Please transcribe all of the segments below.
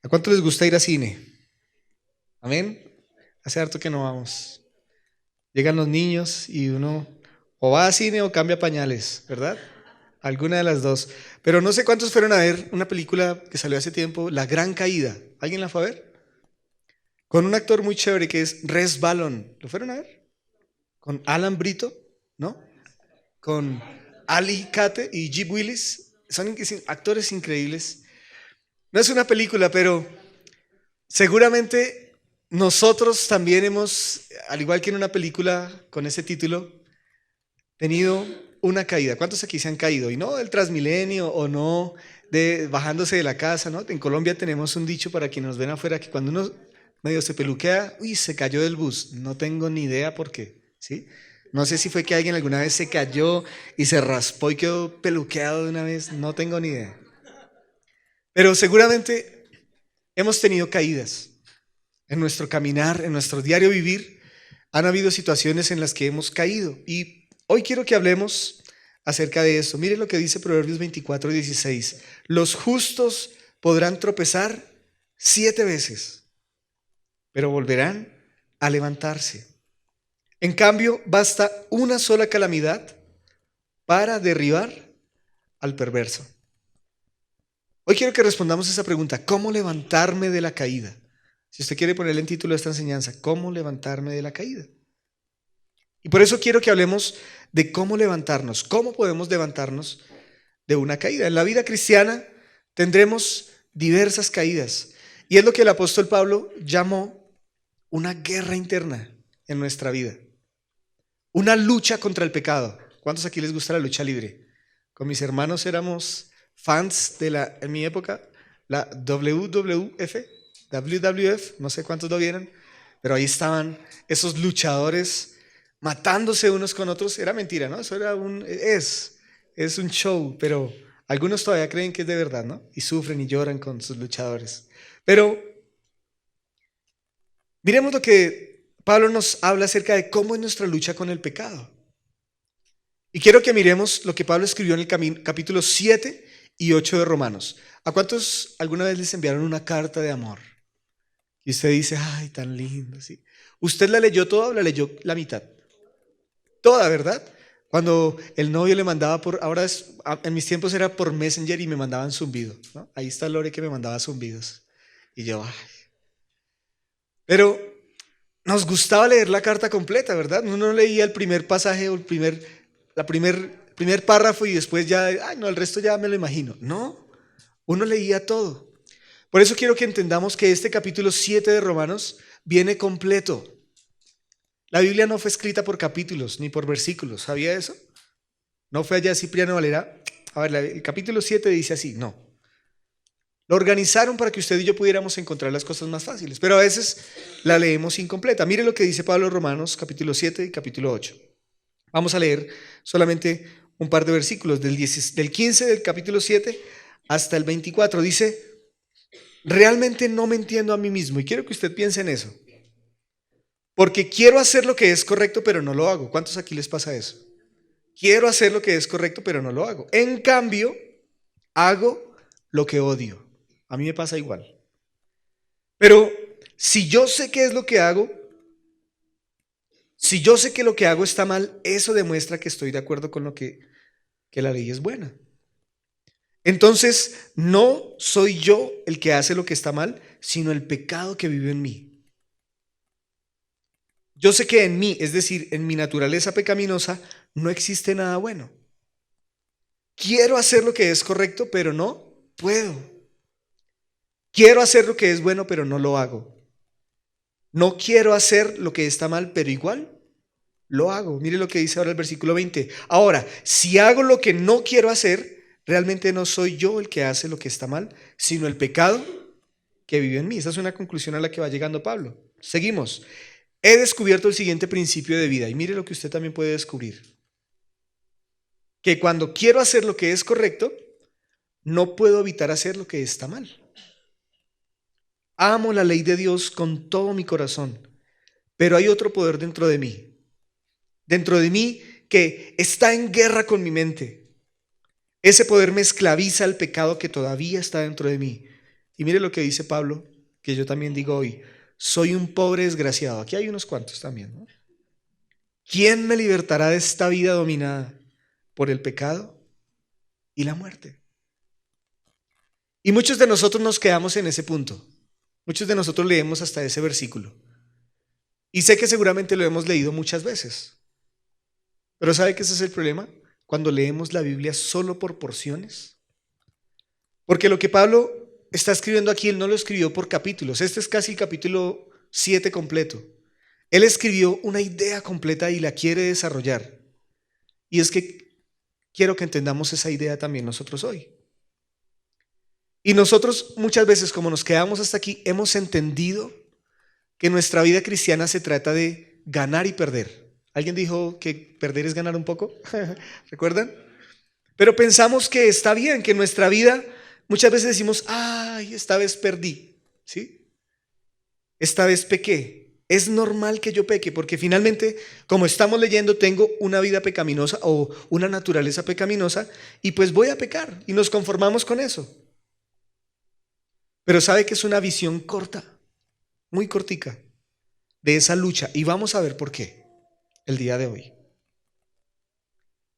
¿A cuánto les gusta ir a cine? Amén. Hace harto que no vamos. Llegan los niños y uno o va a cine o cambia pañales, ¿verdad? Alguna de las dos. Pero no sé cuántos fueron a ver una película que salió hace tiempo, La Gran Caída. ¿Alguien la fue a ver? Con un actor muy chévere que es Res Ballon. ¿Lo fueron a ver? Con Alan Brito, ¿no? Con Ali Kate y Jeep Willis. Son actores increíbles. No es una película, pero seguramente nosotros también hemos, al igual que en una película con ese título, tenido una caída. ¿Cuántos aquí se han caído? Y no del Transmilenio o no de bajándose de la casa, ¿no? En Colombia tenemos un dicho para quienes nos ven afuera que cuando uno medio se peluquea, uy, se cayó del bus. No tengo ni idea por qué, ¿sí? No sé si fue que alguien alguna vez se cayó y se raspó y quedó peluqueado de una vez, no tengo ni idea. Pero seguramente hemos tenido caídas en nuestro caminar, en nuestro diario vivir. Han habido situaciones en las que hemos caído y hoy quiero que hablemos acerca de eso. Mire lo que dice Proverbios 24:16. Los justos podrán tropezar 7 veces, pero volverán a levantarse. En cambio, basta una sola calamidad para derribar al perverso. Hoy quiero que respondamos esa pregunta: ¿cómo levantarme de la caída? Si usted quiere ponerle en título a esta enseñanza, ¿cómo levantarme de la caída? Y por eso quiero que hablemos de cómo levantarnos, cómo podemos levantarnos de una caída. En la vida cristiana tendremos diversas caídas y es lo que el apóstol Pablo llamó una guerra interna en nuestra vida, una lucha contra el pecado. ¿Cuántos aquí les gusta la lucha libre? Con mis hermanos éramos fans en mi época, la WWF, no sé cuántos lo vieron, pero ahí estaban esos luchadores matándose unos con otros. Era mentira, ¿no? Eso era es un show, pero algunos todavía creen que es de verdad, ¿no? Y sufren y lloran con sus luchadores. Pero miremos lo que Pablo nos habla acerca de cómo es nuestra lucha con el pecado. Y quiero que miremos lo que Pablo escribió en el capítulo 7 y 8 de Romanos. ¿A cuántos alguna vez les enviaron una carta de amor? Y usted dice, ay, tan lindo, ¿sí? ¿Usted la leyó toda o la leyó la mitad? Toda, ¿verdad? Cuando el novio le mandaba en mis tiempos era por Messenger y me mandaban zumbido, ¿no? Ahí está Lore que me mandaba zumbidos. Y yo, ay. Pero nos gustaba leer la carta completa, ¿verdad? Uno no leía el primer pasaje o primer párrafo y después ya, ay, no, el resto ya me lo imagino. No, uno leía todo. Por eso quiero que entendamos que este capítulo 7 de Romanos viene completo. La Biblia no fue escrita por capítulos ni por versículos, ¿sabía eso? No fue allá Cipriano Valera. A ver, el capítulo 7 dice así, no. Lo organizaron para que usted y yo pudiéramos encontrar las cosas más fáciles, pero a veces la leemos incompleta. Mire lo que dice Pablo en Romanos, capítulo 7 y capítulo 8. Vamos a leer solamente un par de versículos, del 15 del capítulo 7 hasta el 24. Dice, realmente no me entiendo a mí mismo, y quiero que usted piense en eso. Porque quiero hacer lo que es correcto, pero no lo hago. ¿Cuántos aquí les pasa eso? Quiero hacer lo que es correcto, pero no lo hago. En cambio, hago lo que odio. A mí me pasa igual. Pero si yo sé qué es lo que hago, si yo sé que lo que hago está mal, eso demuestra que estoy de acuerdo con que la ley es buena. Entonces, no soy yo el que hace lo que está mal, sino el pecado que vive en mí. Yo sé que en mí, es decir, en mi naturaleza pecaminosa, no existe nada bueno. Quiero hacer lo que es correcto, pero no puedo. Quiero hacer lo que es bueno, pero no lo hago. No quiero hacer lo que está mal, pero igual lo hago. Mire lo que dice ahora el versículo 20. Ahora, si hago lo que no quiero hacer, realmente no soy yo el que hace lo que está mal, sino el pecado que vive en mí. Esa es una conclusión a la que va llegando Pablo. Seguimos. He descubierto el siguiente principio de vida y mire lo que usted también puede descubrir. Que cuando quiero hacer lo que es correcto, no puedo evitar hacer lo que está mal. Amo la ley de Dios con todo mi corazón, pero hay otro poder dentro de mí que está en guerra con mi mente. Ese poder me esclaviza al pecado que todavía está dentro de mí. Y mire lo que dice Pablo, que yo también digo hoy, soy un pobre desgraciado. Aquí hay unos cuantos también, ¿no? ¿Quién me libertará de esta vida dominada por el pecado y la muerte? Y muchos de nosotros nos quedamos en ese punto. Muchos de nosotros leemos hasta ese versículo. Y sé que seguramente lo hemos leído muchas veces. Pero ¿sabe qué ese es el problema? Cuando leemos la Biblia solo por porciones. Porque lo que Pablo está escribiendo aquí, él no lo escribió por capítulos. Este es casi el capítulo 7 completo. Él escribió una idea completa y la quiere desarrollar. Y es que quiero que entendamos esa idea también nosotros hoy. Y nosotros muchas veces, como nos quedamos hasta aquí, hemos entendido que nuestra vida cristiana se trata de ganar y perder. ¿Alguien dijo que perder es ganar un poco? ¿Recuerdan? Pero pensamos que está bien, que en nuestra vida muchas veces decimos, ay, esta vez perdí, ¿sí? Esta vez pequé. Es normal que yo peque, porque finalmente, como estamos leyendo, tengo una vida pecaminosa o una naturaleza pecaminosa y pues voy a pecar y nos conformamos con eso. Pero sabe que es una visión corta, muy cortica, de esa lucha. Y vamos a ver por qué el día de hoy.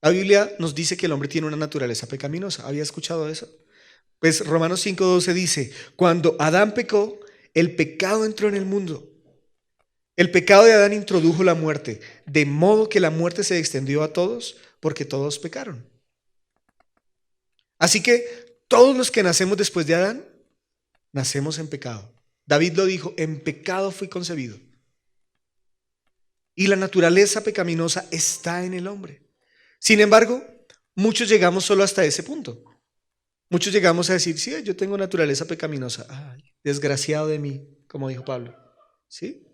La Biblia nos dice que el hombre tiene una naturaleza pecaminosa. ¿Había escuchado eso? Pues Romanos 5:12 dice, cuando Adán pecó, el pecado entró en el mundo. El pecado de Adán introdujo la muerte, de modo que la muerte se extendió a todos, porque todos pecaron. Así que todos los que nacemos después de Adán, nacemos en pecado. David lo dijo, en pecado fui concebido. Y la naturaleza pecaminosa está en el hombre. Sin embargo, muchos llegamos solo hasta ese punto. Muchos llegamos a decir, sí, yo tengo naturaleza pecaminosa. Ay, desgraciado de mí, como dijo Pablo. ¿Sí?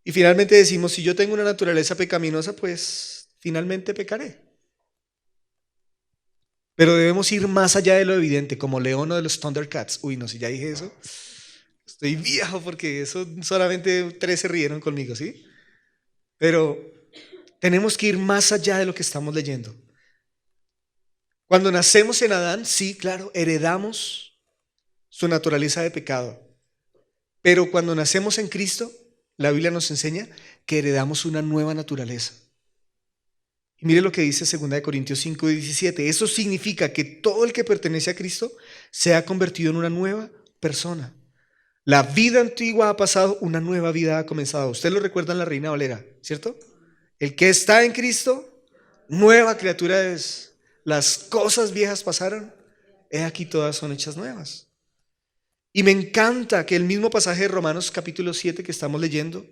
Y finalmente decimos, si yo tengo una naturaleza pecaminosa, pues finalmente pecaré. Pero debemos ir más allá de lo evidente, como León o de los Thundercats. Uy, no, si ya dije eso, estoy viejo porque eso solamente 3 se rieron conmigo, ¿sí? Pero tenemos que ir más allá de lo que estamos leyendo. Cuando nacemos en Adán, sí, claro, heredamos su naturaleza de pecado. Pero cuando nacemos en Cristo, la Biblia nos enseña que heredamos una nueva naturaleza. Y mire lo que dice 2 Corintios 5:17. Eso significa que todo el que pertenece a Cristo se ha convertido en una nueva persona. La vida antigua ha pasado, una nueva vida ha comenzado. Usted lo recuerda en la Reina Valera, ¿cierto? El que está en Cristo, nueva criatura es. Las cosas viejas pasaron, he aquí todas son hechas nuevas. Y me encanta que el mismo pasaje de Romanos capítulo 7 que estamos leyendo,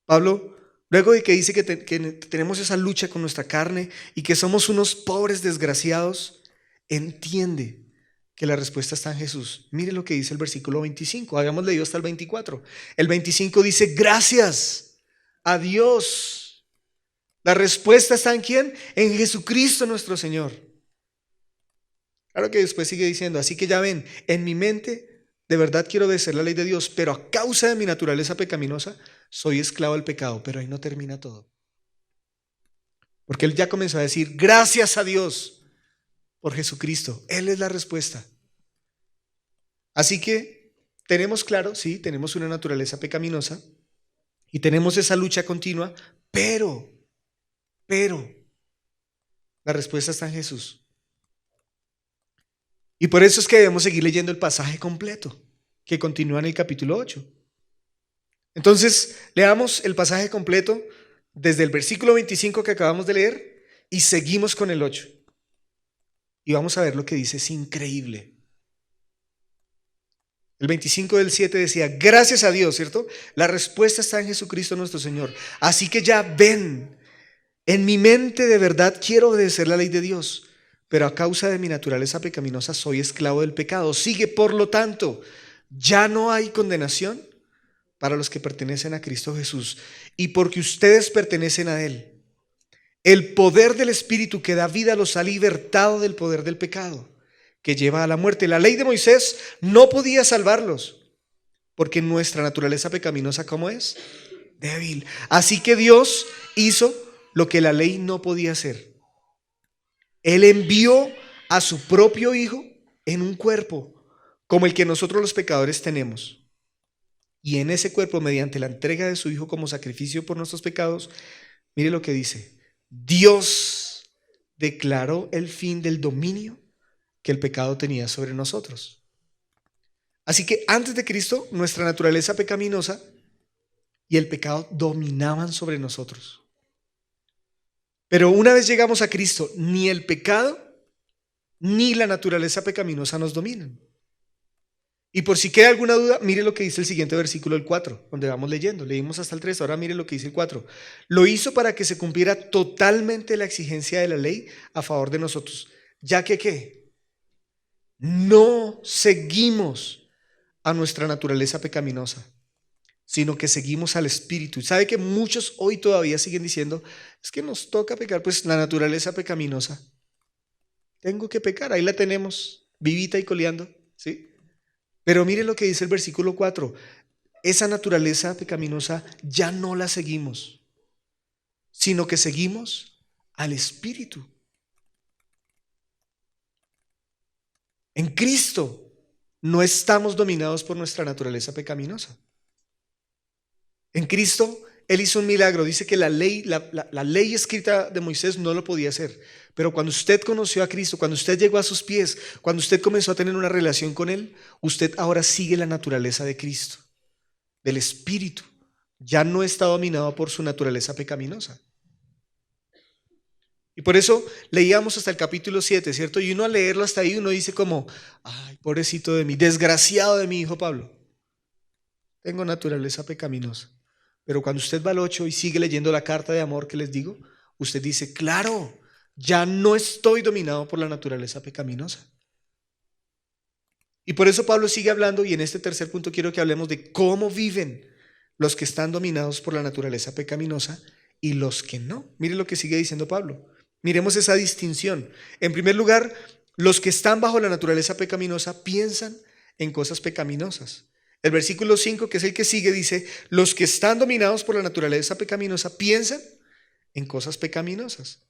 Pablo, luego de que dice que tenemos esa lucha con nuestra carne y que somos unos pobres desgraciados, entiende que la respuesta está en Jesús. Mire lo que dice el versículo 25, habíamos leído hasta el 24. El 25 dice, gracias a Dios. La respuesta está en ¿quién? En Jesucristo nuestro Señor. Claro que después sigue diciendo, así que ya ven, en mi mente de verdad quiero obedecer la ley de Dios, pero a causa de mi naturaleza pecaminosa soy esclavo del pecado. Pero ahí no termina todo. Porque él ya comenzó a decir, gracias a Dios por Jesucristo. Él es la respuesta. Así que tenemos claro, sí, tenemos una naturaleza pecaminosa y tenemos esa lucha continua, pero la respuesta está en Jesús. Y por eso es que debemos seguir leyendo el pasaje completo, que continúa en el capítulo 8. Entonces, leamos el pasaje completo desde el versículo 25 que acabamos de leer y seguimos con el 8. Y vamos a ver lo que dice, es increíble. El 25 del 7 decía, gracias a Dios, ¿cierto? La respuesta está en Jesucristo nuestro Señor. Así que ya ven, en mi mente de verdad quiero obedecer la ley de Dios, pero a causa de mi naturaleza pecaminosa soy esclavo del pecado. Sigue, por lo tanto, ya no hay condenación para los que pertenecen a Cristo Jesús. Y porque ustedes pertenecen a Él, el poder del Espíritu que da vida los ha libertado del poder del pecado, que lleva a la muerte. La ley de Moisés no podía salvarlos, porque nuestra naturaleza pecaminosa, ¿cómo es? Débil. Así que Dios hizo lo que la ley no podía hacer. Él envió a su propio Hijo en un cuerpo como el que nosotros los pecadores tenemos. Y en ese cuerpo, mediante la entrega de su Hijo como sacrificio por nuestros pecados, mire lo que dice: Dios declaró el fin del dominio que el pecado tenía sobre nosotros. Así que antes de Cristo, nuestra naturaleza pecaminosa y el pecado dominaban sobre nosotros. Pero una vez llegamos a Cristo, ni el pecado ni la naturaleza pecaminosa nos dominan. Y por si queda alguna duda, mire lo que dice el siguiente versículo, el 4, donde vamos leyendo. Leímos hasta el 3, ahora mire lo que dice el 4. Lo hizo para que se cumpliera totalmente la exigencia de la ley a favor de nosotros, ya que ¿qué? No seguimos a nuestra naturaleza pecaminosa, sino que seguimos al Espíritu. ¿Sabe que muchos hoy todavía siguen diciendo, es que nos toca pecar? Pues la naturaleza pecaminosa. Tengo que pecar, ahí la tenemos, vivita y coleando, ¿sí? Pero mire lo que dice el versículo 4. Esa naturaleza pecaminosa ya no la seguimos, sino que seguimos al Espíritu. En Cristo no estamos dominados por nuestra naturaleza pecaminosa. En Cristo Él hizo un milagro. Dice que la ley escrita de Moisés no lo podía hacer. Pero cuando usted conoció a Cristo, cuando usted llegó a sus pies, cuando usted comenzó a tener una relación con Él, usted ahora sigue la naturaleza de Cristo, del Espíritu. Ya no está dominado por su naturaleza pecaminosa. Y por eso leíamos hasta el capítulo 7, ¿cierto? Y uno al leerlo hasta ahí, uno dice como, ay, pobrecito de mí, desgraciado de mí, dijo Pablo. Tengo naturaleza pecaminosa. Pero cuando usted va al 8 y sigue leyendo la carta de amor que les digo, usted dice, claro, ya no estoy dominado por la naturaleza pecaminosa. Y por eso Pablo sigue hablando, y en este tercer punto quiero que hablemos de cómo viven los que están dominados por la naturaleza pecaminosa y los que no. Mire lo que sigue diciendo Pablo. Miremos esa distinción. En primer lugar, los que están bajo la naturaleza pecaminosa piensan en cosas pecaminosas. El versículo 5, que es el que sigue, dice, los que están dominados por la naturaleza pecaminosa piensan en cosas pecaminosas.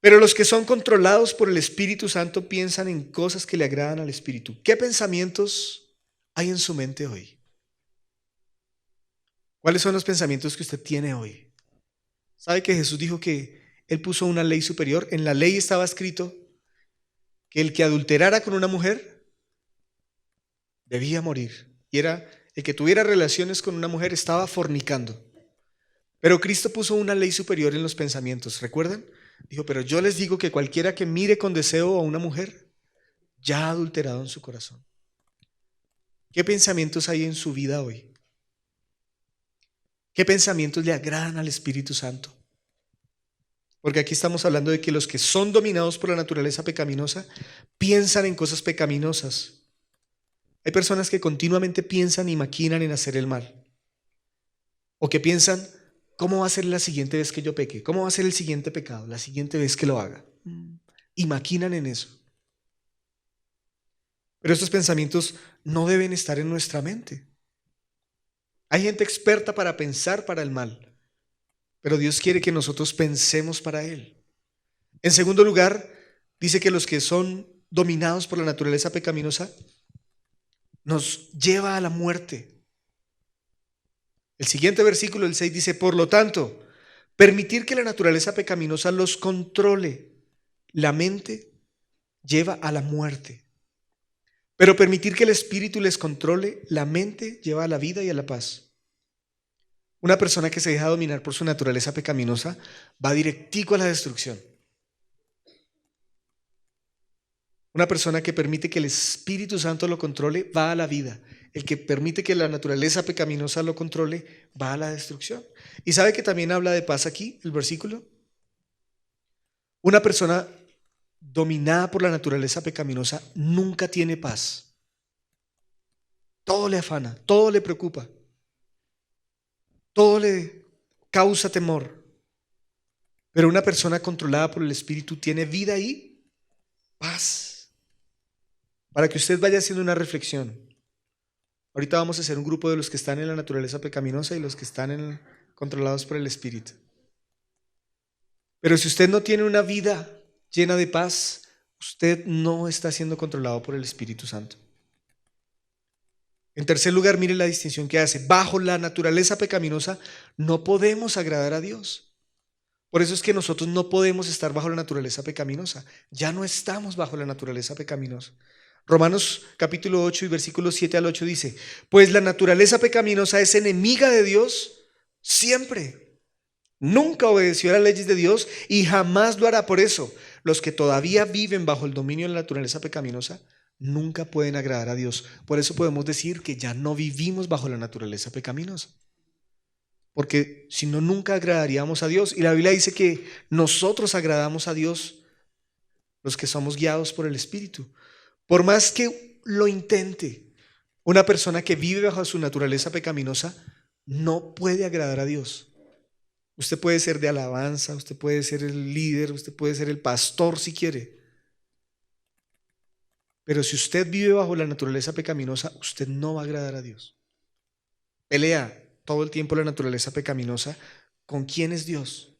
Pero los que son controlados por el Espíritu Santo piensan en cosas que le agradan al Espíritu. ¿Qué pensamientos hay en su mente hoy? ¿Cuáles son los pensamientos que usted tiene hoy? ¿Sabe que Jesús dijo que Él puso una ley superior? En la ley estaba escrito que el que adulterara con una mujer debía morir. Y era el que tuviera relaciones con una mujer estaba fornicando. Pero Cristo puso una ley superior en los pensamientos, ¿recuerdan? Dijo, pero yo les digo que cualquiera que mire con deseo a una mujer ya ha adulterado en su corazón. ¿Qué pensamientos hay en su vida hoy? ¿Qué pensamientos le agradan al Espíritu Santo? Porque aquí estamos hablando de que los que son dominados por la naturaleza pecaminosa piensan en cosas pecaminosas. Hay personas que continuamente piensan y maquinan en hacer el mal. O que piensan, ¿cómo va a ser la siguiente vez que yo peque? ¿Cómo va a ser el siguiente pecado? La siguiente vez que lo haga. Y maquinan en eso. Pero estos pensamientos no deben estar en nuestra mente. Hay gente experta para pensar para el mal, pero Dios quiere que nosotros pensemos para Él. En segundo lugar, dice que los que son dominados por la naturaleza pecaminosa nos lleva a la muerte. El siguiente versículo, el 6, dice, por lo tanto, permitir que la naturaleza pecaminosa los controle, la mente, lleva a la muerte. Pero permitir que el espíritu les controle, la mente, lleva a la vida y a la paz. Una persona que se deja dominar por su naturaleza pecaminosa va directico a la destrucción. Una persona que permite que el Espíritu Santo lo controle va a la vida. El que permite que la naturaleza pecaminosa lo controle va a la destrucción. ¿Y sabe que también habla de paz aquí, el versículo? Una persona dominada por la naturaleza pecaminosa nunca tiene paz. Todo le afana, todo le preocupa, todo le causa temor. Pero una persona controlada por el Espíritu tiene vida y paz. Para que usted vaya haciendo una reflexión. Ahorita vamos a hacer un grupo de los que están en la naturaleza pecaminosa y los que están controlados por el Espíritu. Pero si usted no tiene una vida llena de paz, usted no está siendo controlado por el Espíritu Santo. En tercer lugar, mire la distinción que hace. Bajo la naturaleza pecaminosa no podemos agradar a Dios. Por eso es que nosotros no podemos estar bajo la naturaleza pecaminosa. Ya no estamos bajo la naturaleza pecaminosa. Romanos capítulo 8 y versículos 7 al 8 dice: pues la naturaleza pecaminosa es enemiga de Dios siempre. Nunca obedeció a las leyes de Dios y jamás lo hará. Por eso, los que todavía viven bajo el dominio de la naturaleza pecaminosa nunca pueden agradar a Dios. Por eso podemos decir que ya no vivimos bajo la naturaleza pecaminosa. Porque si no, nunca agradaríamos a Dios. Y la Biblia dice que nosotros agradamos a Dios los que somos guiados por el Espíritu. Por más que lo intente, una persona que vive bajo su naturaleza pecaminosa no puede agradar a Dios. Usted puede ser de alabanza, usted puede ser el líder, usted puede ser el pastor si quiere. Pero si usted vive bajo la naturaleza pecaminosa, usted no va a agradar a Dios. Pelea todo el tiempo la naturaleza pecaminosa. ¿Con quién es Dios?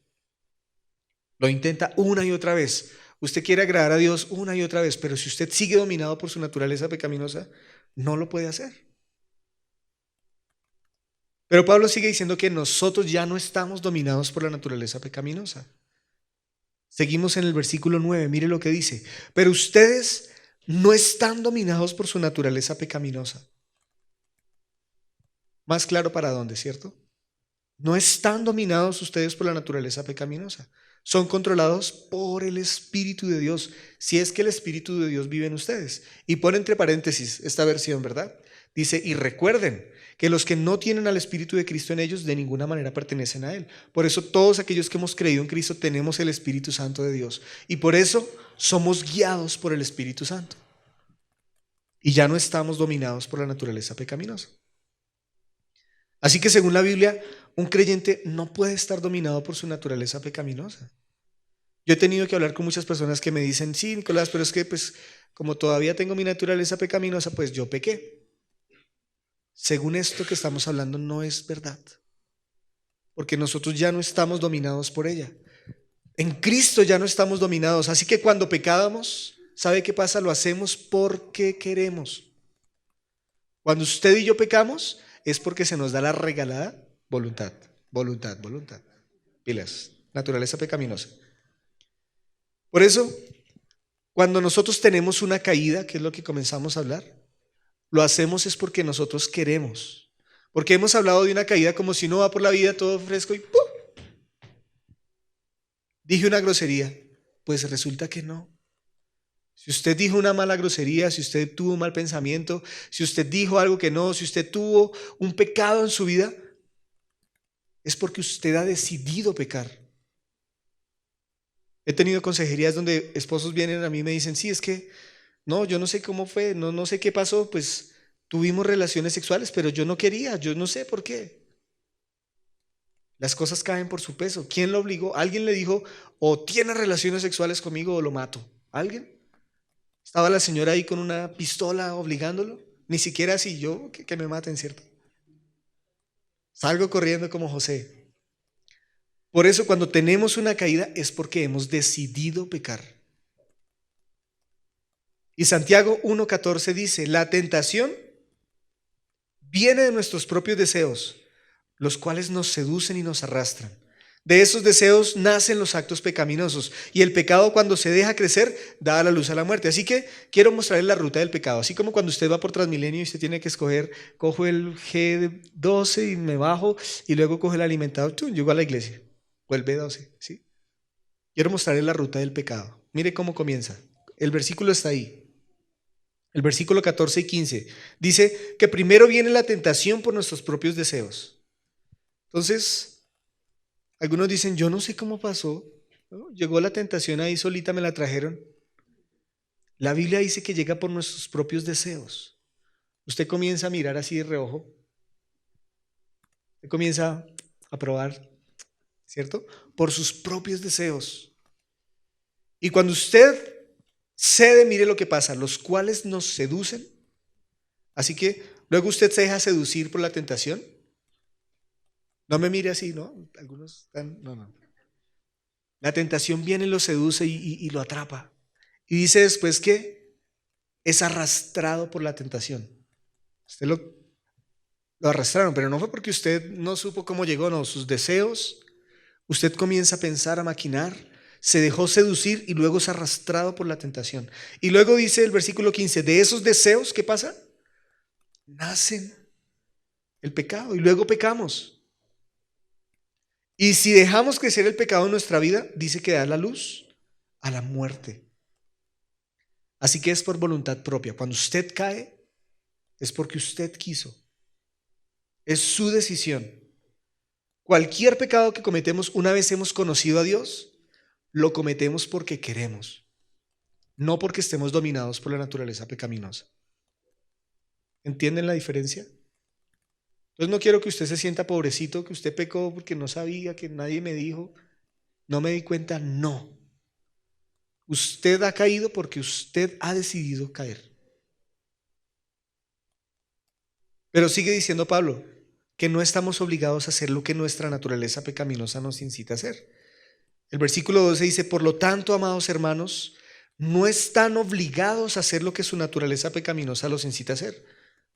Lo intenta una y otra vez. Usted quiere agradar a Dios una y otra vez, pero si usted sigue dominado por su naturaleza pecaminosa, no lo puede hacer. Pero Pablo sigue diciendo que nosotros ya no estamos dominados por la naturaleza pecaminosa. Seguimos en el versículo 9, mire lo que dice. Pero ustedes no están dominados por su naturaleza pecaminosa. Más claro para dónde, ¿cierto? No están dominados ustedes por la naturaleza pecaminosa. Son controlados por el Espíritu de Dios, si es que el Espíritu de Dios vive en ustedes. Y pone entre paréntesis esta versión, ¿verdad? Dice: y recuerden que los que no tienen al Espíritu de Cristo en ellos de ninguna manera pertenecen a Él. Por eso todos aquellos que hemos creído en Cristo tenemos el Espíritu Santo de Dios. Y por eso somos guiados por el Espíritu Santo. Y ya no estamos dominados por la naturaleza pecaminosa. Así que según la Biblia, un creyente no puede estar dominado por su naturaleza pecaminosa. Yo he tenido que hablar con muchas personas que me dicen: sí, Nicolás, pero es que pues como todavía tengo mi naturaleza pecaminosa, pues yo pequé. Según esto que estamos hablando, no es verdad. Porque nosotros ya no estamos dominados por ella. En Cristo ya no estamos dominados. Así que cuando pecábamos, ¿sabe qué pasa? Lo hacemos porque queremos. Cuando usted y yo pecamos, es porque se nos da la regalada voluntad. Pilas, naturaleza pecaminosa. Por eso, cuando nosotros tenemos una caída, que es lo que comenzamos a hablar, lo hacemos es porque nosotros queremos. Porque hemos hablado de una caída como si uno va por la vida todo fresco y ¡pum! Dije una grosería. Pues resulta que no. Si usted dijo una mala grosería, si usted tuvo un mal pensamiento, si usted dijo algo que no, si usted tuvo un pecado en su vida, es porque usted ha decidido pecar. He tenido consejerías donde esposos vienen a mí y me dicen: sí, es que no, yo no sé cómo fue, no sé qué pasó, pues tuvimos relaciones sexuales, pero yo no quería, yo no sé por qué. Las cosas caen por su peso. ¿Quién lo obligó? Alguien le dijo: o tiene relaciones sexuales conmigo o lo mato. ¿Alguien? Estaba la señora ahí con una pistola obligándolo. Ni siquiera así, yo que me maten, ¿cierto? Salgo corriendo como José. Por eso cuando tenemos una caída es porque hemos decidido pecar. Y Santiago 1:14 dice: la tentación viene de nuestros propios deseos, los cuales nos seducen y nos arrastran. De esos deseos nacen los actos pecaminosos, y el pecado, cuando se deja crecer, da a la luz a la muerte. Así que quiero mostrarles la ruta del pecado. Así como cuando usted va por Transmilenio y usted tiene que escoger: cojo el G12 y me bajo, y luego cojo el alimentador, llego a la iglesia, o el B12, ¿sí? Quiero mostrarles la ruta del pecado. Mire cómo comienza. El versículo está ahí. El versículo 14 y 15 dice que primero viene la tentación por nuestros propios deseos. Entonces, algunos dicen: yo no sé cómo pasó, ¿no? Llegó la tentación ahí solita, me la trajeron. La Biblia dice que llega por nuestros propios deseos. Usted comienza a mirar así de reojo, usted comienza a probar, ¿cierto? Por sus propios deseos. Y cuando usted cede, mire lo que pasa: los cuales nos seducen. Así que luego usted se deja seducir por la tentación. No me mire así, ¿no? Algunos están, no. La tentación viene y lo seduce y lo atrapa. Y dice después que es arrastrado por la tentación. Usted Lo arrastraron, pero no fue porque usted no supo cómo llegó, no, sus deseos, usted comienza a pensar, a maquinar, se dejó seducir y luego es arrastrado por la tentación. Y luego dice el versículo 15, de esos deseos, ¿qué pasa? Nacen el pecado y luego pecamos. Y si dejamos crecer el pecado en nuestra vida, dice que da la luz a la muerte. Así que es por voluntad propia. Cuando usted cae, es porque usted quiso. Es su decisión. Cualquier pecado que cometemos una vez hemos conocido a Dios, lo cometemos porque queremos, no porque estemos dominados por la naturaleza pecaminosa. ¿Entienden la diferencia? Entonces no quiero que usted se sienta pobrecito, que usted pecó porque no sabía, que nadie me dijo, no me di cuenta, no. Usted ha caído porque usted ha decidido caer. Pero sigue diciendo Pablo que no estamos obligados a hacer lo que nuestra naturaleza pecaminosa nos incita a hacer. El versículo 12 dice, por lo tanto, amados hermanos, no están obligados a hacer lo que su naturaleza pecaminosa los incita a hacer.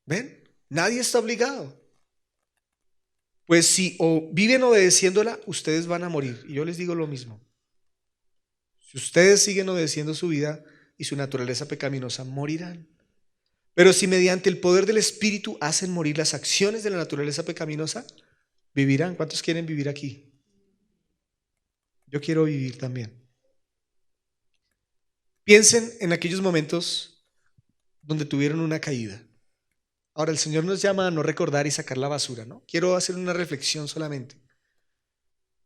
¿Ven? Nadie está obligado. Pues si viven obedeciéndola, ustedes van a morir. Y yo les digo lo mismo. Si ustedes siguen obedeciendo su vida y su naturaleza pecaminosa, morirán. Pero si mediante el poder del Espíritu hacen morir las acciones de la naturaleza pecaminosa, vivirán. ¿Cuántos quieren vivir aquí? Yo quiero vivir también. Piensen en aquellos momentos donde tuvieron una caída. Ahora el Señor nos llama a no recordar y sacar la basura, ¿no? Quiero hacer una reflexión solamente.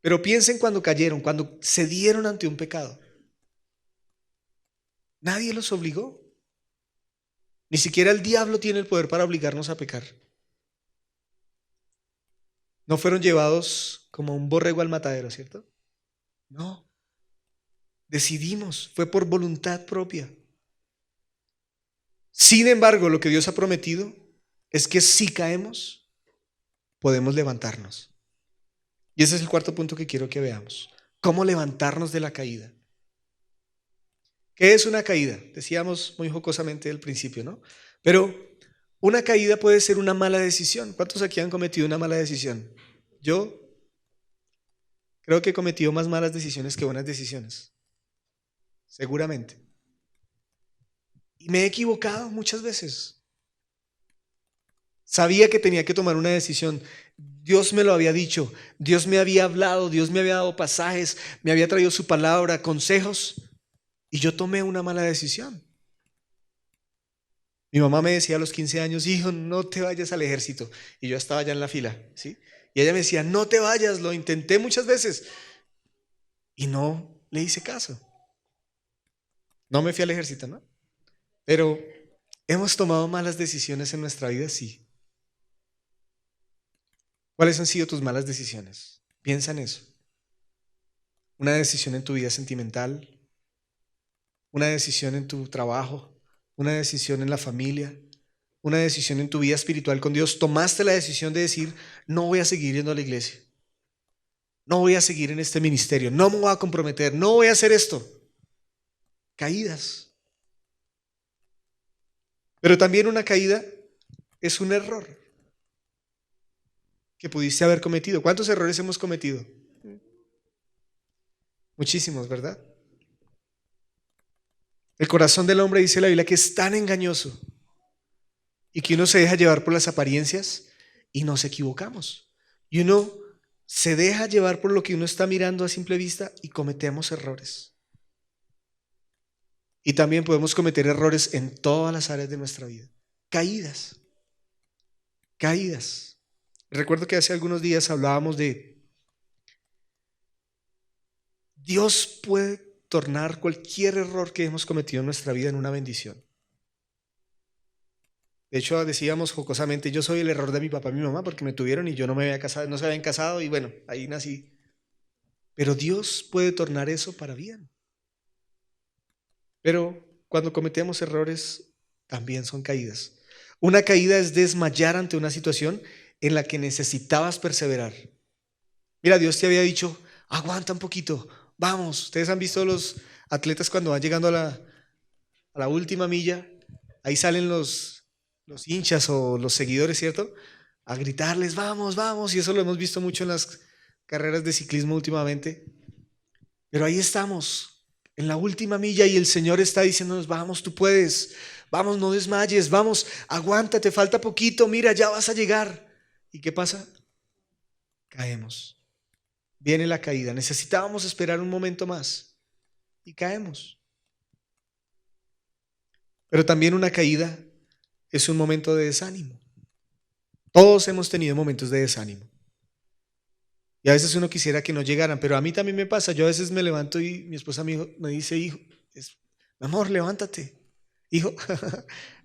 Pero piensen cuando cayeron, cuando cedieron ante un pecado. Nadie los obligó. Ni siquiera el diablo tiene el poder para obligarnos a pecar. No fueron llevados como un borrego al matadero, ¿cierto? No. Decidimos, fue por voluntad propia. Sin embargo, lo que Dios ha prometido es que si caemos, podemos levantarnos. Y ese es el cuarto punto que quiero que veamos. ¿Cómo levantarnos de la caída? ¿Qué es una caída? Decíamos muy jocosamente al principio, ¿no? Pero una caída puede ser una mala decisión. ¿Cuántos aquí han cometido una mala decisión? Yo creo que he cometido más malas decisiones que buenas decisiones. Seguramente. Y me he equivocado muchas veces. Sabía que tenía que tomar una decisión. Dios me lo había dicho. Dios me había hablado. Dios me había dado pasajes. Me había traído su palabra, consejos. Y yo tomé una mala decisión. Mi mamá me decía a los 15 años, hijo, no te vayas al ejército. Y yo estaba ya en la fila, ¿sí? Y ella me decía, no te vayas, lo intenté muchas veces. Y no le hice caso. No me fui al ejército, ¿no? Pero hemos tomado malas decisiones en nuestra vida, sí. ¿Cuáles han sido tus malas decisiones? Piensa en eso. Una decisión en tu vida sentimental, una decisión en tu trabajo, una decisión en la familia, una decisión en tu vida espiritual con Dios. Tomaste la decisión de decir, no voy a seguir yendo a la iglesia, no voy a seguir en este ministerio, no me voy a comprometer, no voy a hacer esto. Caídas. Pero también una caída es un error que pudiste haber cometido. ¿Cuántos errores hemos cometido? Muchísimos, ¿verdad? El corazón del hombre, dice la Biblia, que es tan engañoso y que uno se deja llevar por las apariencias y nos equivocamos. Y uno se deja llevar por lo que uno está mirando a simple vista y cometemos errores. Y también podemos cometer errores en todas las áreas de nuestra vida. Caídas. Caídas. Recuerdo que hace algunos días hablábamos de Dios puede tornar cualquier error que hemos cometido en nuestra vida en una bendición. De hecho, decíamos jocosamente, yo soy el error de mi papá y mi mamá porque me tuvieron y yo no me había casado, no se habían casado y bueno, ahí nací. Pero Dios puede tornar eso para bien. Pero cuando cometemos errores, también son caídas. Una caída es desmayar ante una situación en la que necesitabas perseverar. Mira, Dios te había dicho, aguanta un poquito, vamos. Ustedes han visto los atletas cuando van llegando a la última milla, ahí salen los hinchas o los seguidores, ¿cierto? a gritarles, vamos, vamos, y eso lo hemos visto mucho en las carreras de ciclismo últimamente. Pero ahí estamos, en la última milla, y el Señor está diciéndonos, vamos, tú puedes, vamos, no desmayes, vamos, aguántate, falta poquito, mira, ya vas a llegar. ¿Y qué pasa? Caemos. Viene la caída. Necesitábamos esperar un momento más y caemos. Pero también una caída es un momento de desánimo. Todos hemos tenido momentos de desánimo. Y a veces uno quisiera que no llegaran, pero a mí también me pasa. Yo a veces me levanto y mi esposa me dice, hijo, mi amor, levántate. Hijo,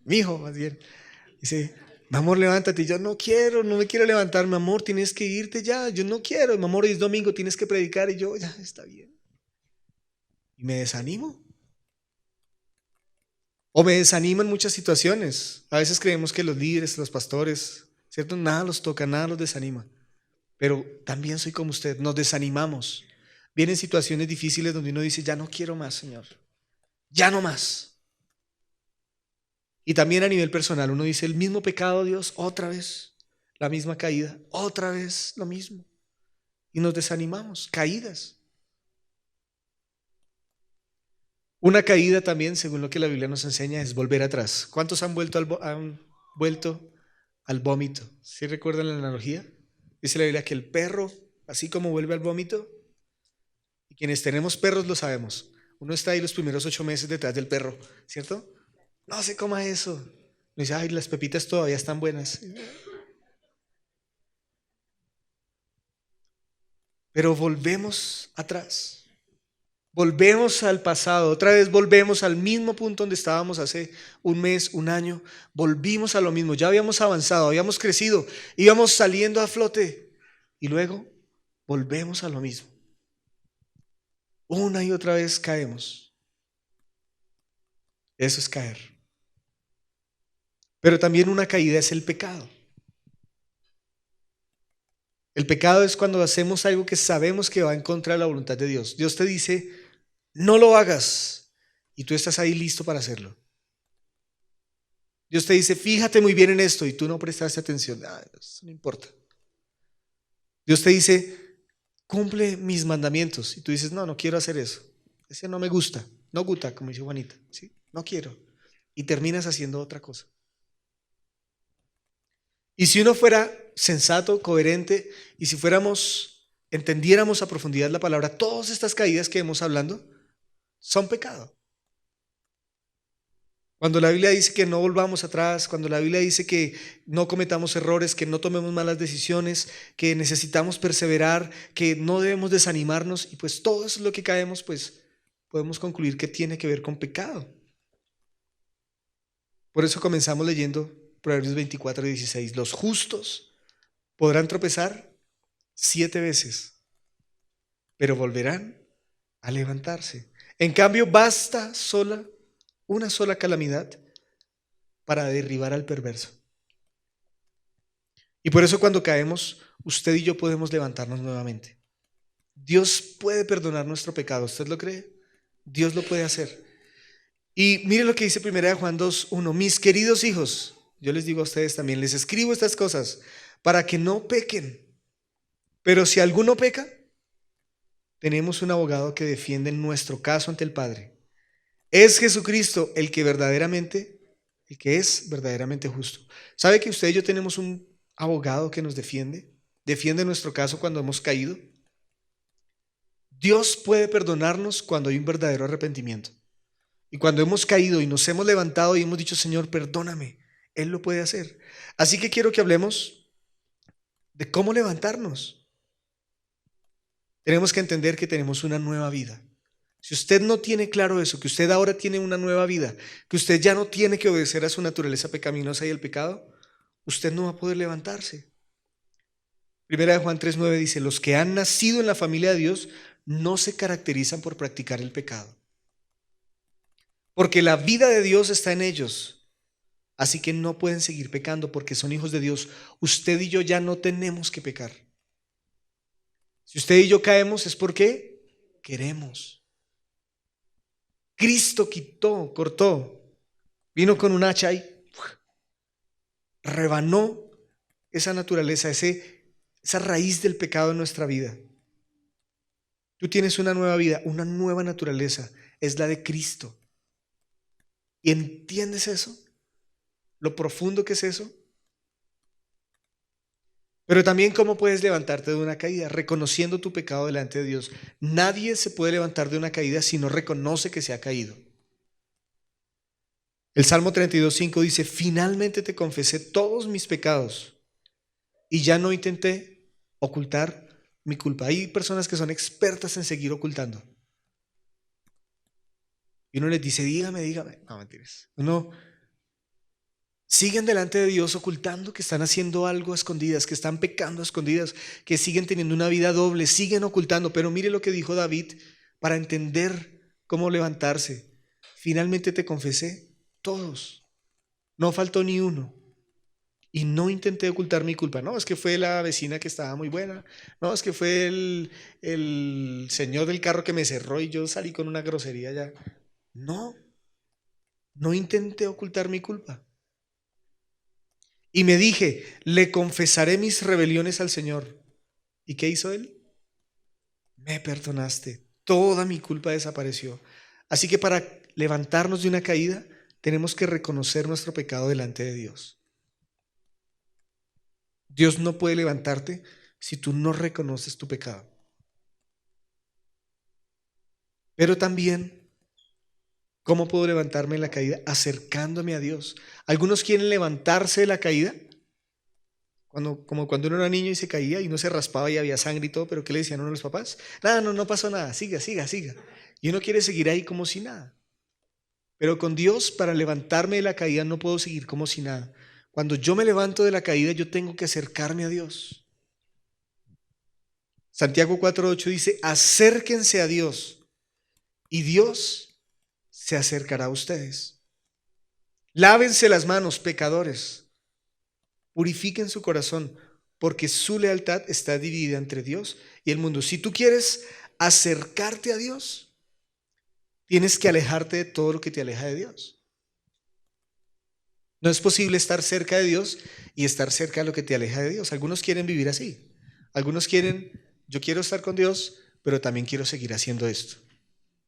mi hijo más bien. Dice, mi amor, levántate. Y yo no quiero, no me quiero levantar. Mi amor, tienes que irte ya. Yo no quiero. Mi amor, hoy es domingo, tienes que predicar. Y yo, ya, está bien. Y me desanimo. O me desanimo en muchas situaciones. A veces creemos que los líderes, los pastores, ¿cierto? Nada los toca, nada los desanima. Pero también soy como usted, nos desanimamos. Vienen situaciones difíciles donde uno dice, ya no quiero más, Señor. Ya no más. Y también a nivel personal, uno dice, el mismo pecado, Dios, otra vez. La misma caída, otra vez lo mismo. Y nos desanimamos, caídas. Una caída también, según lo que la Biblia nos enseña, es volver atrás. ¿Cuántos han vuelto al vómito? ¿Sí recuerdan la analogía? Dice la Biblia que el perro, así como vuelve al vómito, y quienes tenemos perros lo sabemos. Uno está ahí los primeros 8 meses detrás del perro, ¿cierto? No se coma eso. Uno dice, ay, las pepitas todavía están buenas. Pero volvemos atrás. Volvemos al pasado, otra vez volvemos al mismo punto donde estábamos hace un mes, un año, volvimos a lo mismo, ya habíamos avanzado, habíamos crecido, íbamos saliendo a flote y luego volvemos a lo mismo. Una y otra vez caemos. Eso es caer. Pero también una caída es el pecado. El pecado es cuando hacemos algo que sabemos que va en contra de la voluntad de Dios. Dios te dice, no lo hagas, y tú estás ahí listo para hacerlo. Dios te dice, fíjate muy bien en esto, y tú no prestaste atención. Eso no importa. Dios te dice, cumple mis mandamientos, y tú dices, no, no quiero hacer eso. Ese no me gusta, no gusta, como dice Juanita, ¿sí? No quiero. Y terminas haciendo otra cosa. Y si uno fuera sensato, coherente, y si entendiéramos a profundidad la palabra, todas estas caídas que hemos hablando son pecado. Cuando la Biblia dice que no volvamos atrás, cuando la Biblia dice que no cometamos errores, que no tomemos malas decisiones, que necesitamos perseverar, que no debemos desanimarnos, y pues todo eso es lo que caemos, pues podemos concluir que tiene que ver con pecado. Por eso comenzamos leyendo Proverbios 24:16. Los justos podrán tropezar 7 veces, pero volverán a levantarse. En cambio, basta una sola calamidad para derribar al perverso. Y por eso cuando caemos, usted y yo podemos levantarnos nuevamente. Dios puede perdonar nuestro pecado, ¿usted lo cree? Dios lo puede hacer. Y mire lo que dice 1 Juan 2:1. Mis queridos hijos, yo les digo a ustedes también, les escribo estas cosas para que no pequen. Pero si alguno peca, tenemos un abogado que defiende nuestro caso ante el Padre. Es Jesucristo el que es verdaderamente justo. ¿Sabe que usted y yo tenemos un abogado que nos defiende nuestro caso cuando hemos caído? Dios puede perdonarnos cuando hay un verdadero arrepentimiento. Y cuando hemos caído y nos hemos levantado y hemos dicho, Señor, perdóname, Él lo puede hacer. Así que quiero que hablemos de cómo levantarnos. Tenemos que entender que tenemos una nueva vida. Si usted no tiene claro eso, que usted ahora tiene una nueva vida, que usted ya no tiene que obedecer a su naturaleza pecaminosa y el pecado, usted no va a poder levantarse. Primera de Juan 3:9 dice, los que han nacido en la familia de Dios no se caracterizan por practicar el pecado, porque la vida de Dios está en ellos, así que no pueden seguir pecando porque son hijos de Dios. Usted y yo ya no tenemos que pecar. Si usted y yo caemos es porque queremos. Cristo cortó, vino con un hacha y rebanó esa naturaleza, esa raíz del pecado en nuestra vida. Tú tienes una nueva vida, una nueva naturaleza, es la de Cristo. ¿Y entiendes eso? Lo profundo que es eso. Pero también cómo puedes levantarte de una caída, reconociendo tu pecado delante de Dios. Nadie se puede levantar de una caída si no reconoce que se ha caído. El Salmo 32:5 dice: finalmente te confesé todos mis pecados y ya no intenté ocultar mi culpa. Hay personas que son expertas en seguir ocultando. Y uno les dice: dígame, dígame. No, mentiras. Uno siguen delante de Dios ocultando que están haciendo algo a escondidas, que están pecando a escondidas, que siguen teniendo una vida doble, siguen ocultando. Pero mire lo que dijo David para entender cómo levantarse. Finalmente te confesé todos, no faltó ni uno. Y no intenté ocultar mi culpa. No, es que fue la vecina que estaba muy buena. No, es que fue el señor del carro que me cerró y yo salí con una grosería ya. No, no intenté ocultar mi culpa. Y me dije: le confesaré mis rebeliones al Señor. ¿Y qué hizo Él? Me perdonaste. Toda mi culpa desapareció. Así que para levantarnos de una caída, tenemos que reconocer nuestro pecado delante de Dios. Dios no puede levantarte si tú no reconoces tu pecado. Pero también, ¿cómo puedo levantarme de la caída? Acercándome a Dios. Algunos quieren levantarse de la caída, como cuando uno era niño y se caía y no se raspaba y había sangre y todo, pero ¿qué le decían a uno los papás? Nada, no pasó nada, siga, siga, siga. Y uno quiere seguir ahí como si nada. Pero con Dios, para levantarme de la caída, no puedo seguir como si nada. Cuando yo me levanto de la caída, yo tengo que acercarme a Dios. Santiago 4:8 dice: acérquense a Dios y Dios se acercará a ustedes. Lávense las manos, pecadores. Purifiquen su corazón, porque su lealtad está dividida entre Dios y el mundo. Si tú quieres acercarte a Dios, tienes que alejarte de todo lo que te aleja de Dios. No es posible estar cerca de Dios y estar cerca de lo que te aleja de Dios. Algunos quieren vivir así. Algunos quieren: yo quiero estar con Dios, pero también quiero seguir haciendo esto.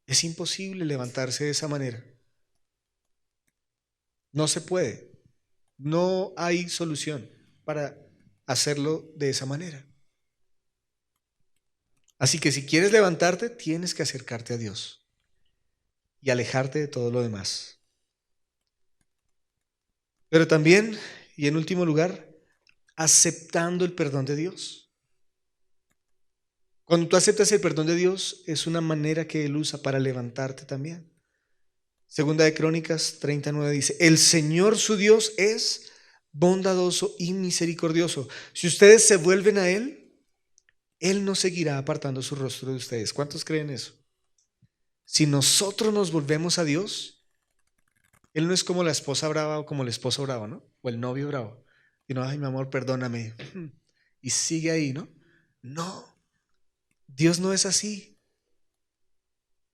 Es imposible levantarse de esa manera. No se puede. No hay solución para hacerlo de esa manera. Así que si quieres levantarte, tienes que acercarte a Dios y alejarte de todo lo demás. Pero también, y en último lugar, aceptando el perdón de Dios. Cuando tú aceptas el perdón de Dios, es una manera que Él usa para levantarte también. Segunda de Crónicas 39 dice: el Señor su Dios es bondadoso y misericordioso. Si ustedes se vuelven a Él, Él no seguirá apartando su rostro de ustedes. ¿Cuántos creen eso? Si nosotros nos volvemos a Dios, Él no es como la esposa brava o como el esposo bravo, ¿no? O el novio bravo. Y no: ay, mi amor, perdóname. Y sigue ahí, ¿no? No, Dios no es así.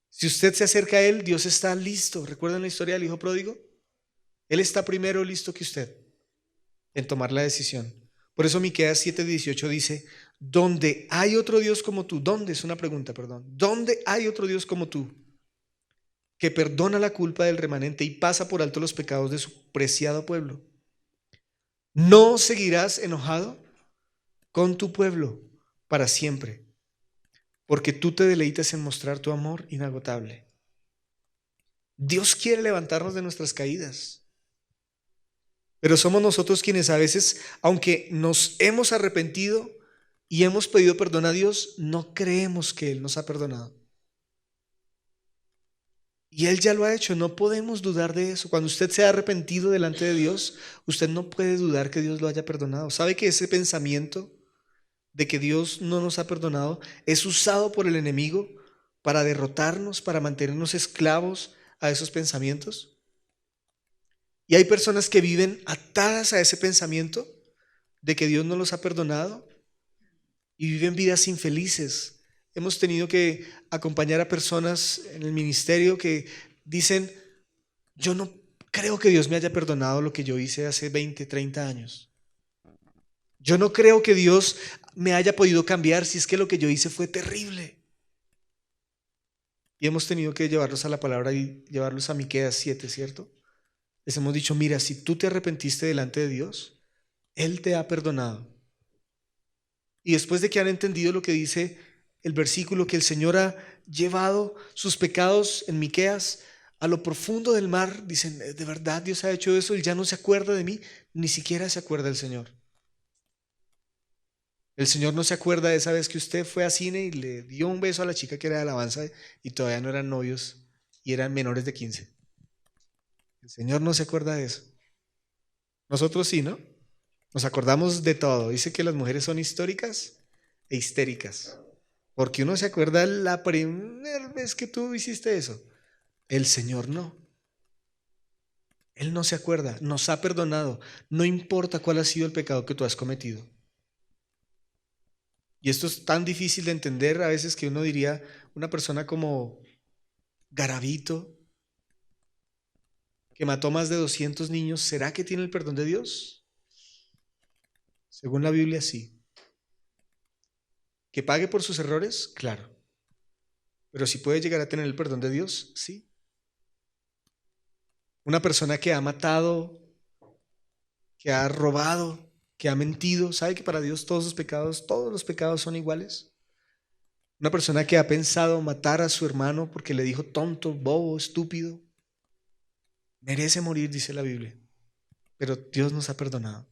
Si usted se acerca a Él, Dios está listo. ¿Recuerdan la historia del hijo pródigo? Él está primero listo que usted en tomar la decisión. Por eso Miqueas 7:18 dice: donde hay otro Dios como tú. ¿Dónde? Es una pregunta, perdón. ¿Dónde hay otro Dios como tú, que perdona la culpa del remanente y pasa por alto los pecados de su preciado pueblo? No seguirás enojado con tu pueblo para siempre, porque tú te deleitas en mostrar tu amor inagotable. Dios quiere levantarnos de nuestras caídas, pero somos nosotros quienes a veces, aunque nos hemos arrepentido y hemos pedido perdón a Dios, no creemos que Él nos ha perdonado. Y Él ya lo ha hecho, no podemos dudar de eso. Cuando usted se ha arrepentido delante de Dios, usted no puede dudar que Dios lo haya perdonado. ¿Sabe que ese pensamiento de que Dios no nos ha perdonado es usado por el enemigo para derrotarnos, para mantenernos esclavos a esos pensamientos? Y hay personas que viven atadas a ese pensamiento de que Dios no los ha perdonado y viven vidas infelices. Hemos tenido que acompañar a personas en el ministerio que dicen: yo no creo que Dios me haya perdonado lo que yo hice hace 20, 30 años. Yo no creo que Dios me haya podido cambiar si es que lo que yo hice fue terrible. Y hemos tenido que llevarlos a la palabra y llevarlos a Miqueas 7, ¿cierto? Les hemos dicho, mira, si tú te arrepentiste delante de Dios, Él te ha perdonado. Y después de que han entendido lo que dice el versículo, que el Señor ha llevado sus pecados en Miqueas a lo profundo del mar, dicen, ¿de verdad Dios ha hecho eso? Él ya no se acuerda de mí, ni siquiera se acuerda del Señor. El Señor no se acuerda de esa vez que usted fue a cine y le dio un beso a la chica que era de alabanza y todavía no eran novios y eran menores de 15. El Señor no se acuerda de eso. Nosotros sí, ¿no? Nos acordamos de todo. Dice que las mujeres son históricas e histéricas. Porque uno se acuerda la primera vez que tú hiciste eso. El Señor no. Él no se acuerda. Nos ha perdonado. No importa cuál ha sido el pecado que tú has cometido. Y esto es tan difícil de entender a veces que uno diría, una persona como Garavito, que mató más de 200 niños, ¿será que tiene el perdón de Dios? Según la Biblia, sí. ¿Que pague por sus errores? Claro. Pero si puede llegar a tener el perdón de Dios, sí. Una persona que ha matado, que ha robado, que ha mentido, ¿sabe que para Dios todos los pecados son iguales? Una persona que ha pensado matar a su hermano porque le dijo tonto, bobo, estúpido, merece morir, dice la Biblia, pero Dios nos ha perdonado.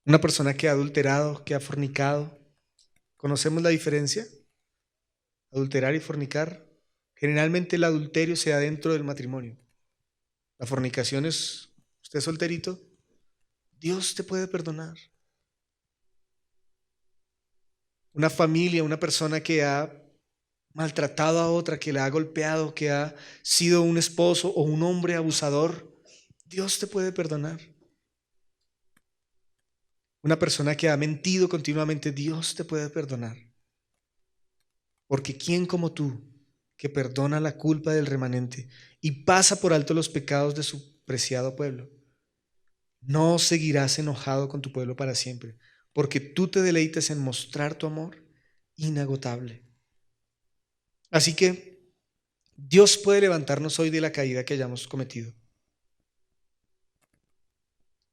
Una persona que ha adulterado, que ha fornicado, ¿conocemos la diferencia? Adulterar y fornicar. Generalmente el adulterio se da dentro del matrimonio. La fornicación es, usted solterito, Dios te puede perdonar. Una familia, una persona que ha maltratado a otra, que la ha golpeado, que ha sido un esposo o un hombre abusador, Dios te puede perdonar. Una persona que ha mentido continuamente, Dios te puede perdonar. Porque ¿quién como tú, que perdona la culpa del remanente y pasa por alto los pecados de su preciado pueblo, no seguirás enojado con tu pueblo para siempre? Porque tú te deleitas en mostrar tu amor inagotable. Así que Dios puede levantarnos hoy de la caída que hayamos cometido.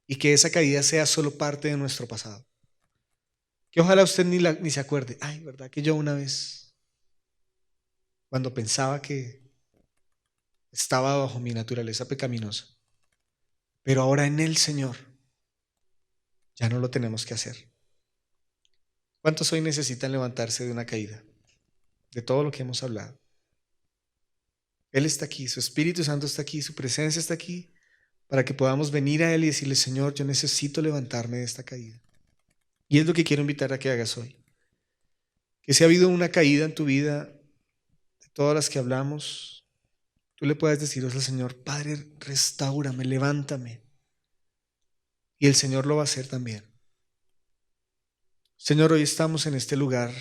Y que esa caída sea solo parte de nuestro pasado. Que ojalá usted ni se acuerde. Ay, ¿verdad que yo una vez, cuando pensaba que estaba bajo mi naturaleza pecaminosa, pero ahora en el Señor ya no lo tenemos que hacer? ¿Cuántos hoy necesitan levantarse de una caída? De todo lo que hemos hablado. Él está aquí, su Espíritu Santo está aquí, su presencia está aquí, para que podamos venir a Él y decirle, Señor, yo necesito levantarme de esta caída. Y es lo que quiero invitar a que hagas hoy. Que si ha habido una caída en tu vida, de todas las que hablamos, tú le puedas decir al Señor, Padre, restáurame, levántame. Y el Señor lo va a hacer también. Señor, hoy estamos en este lugar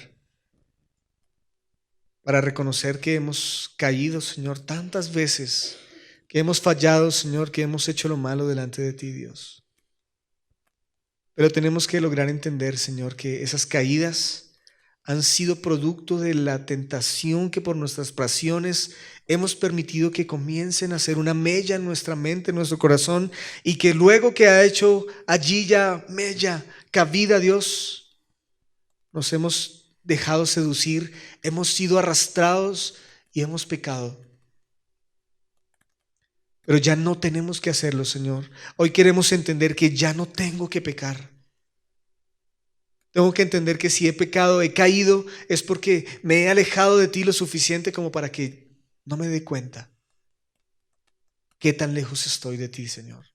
para reconocer que hemos caído, Señor, tantas veces, que hemos fallado, Señor, que hemos hecho lo malo delante de ti, Dios. Pero tenemos que lograr entender, Señor, que esas caídas han sido producto de la tentación que por nuestras pasiones hemos permitido que comiencen a hacer una mella en nuestra mente, en nuestro corazón, y que luego que ha hecho allí ya mella, cabida, Dios, nos hemos dejado seducir, hemos sido arrastrados y hemos pecado. Pero ya no tenemos que hacerlo, Señor. Hoy queremos entender que ya no tengo que pecar. Tengo que entender que si he pecado, he caído, es porque me he alejado de ti lo suficiente como para que no me dé cuenta qué tan lejos estoy de ti, Señor.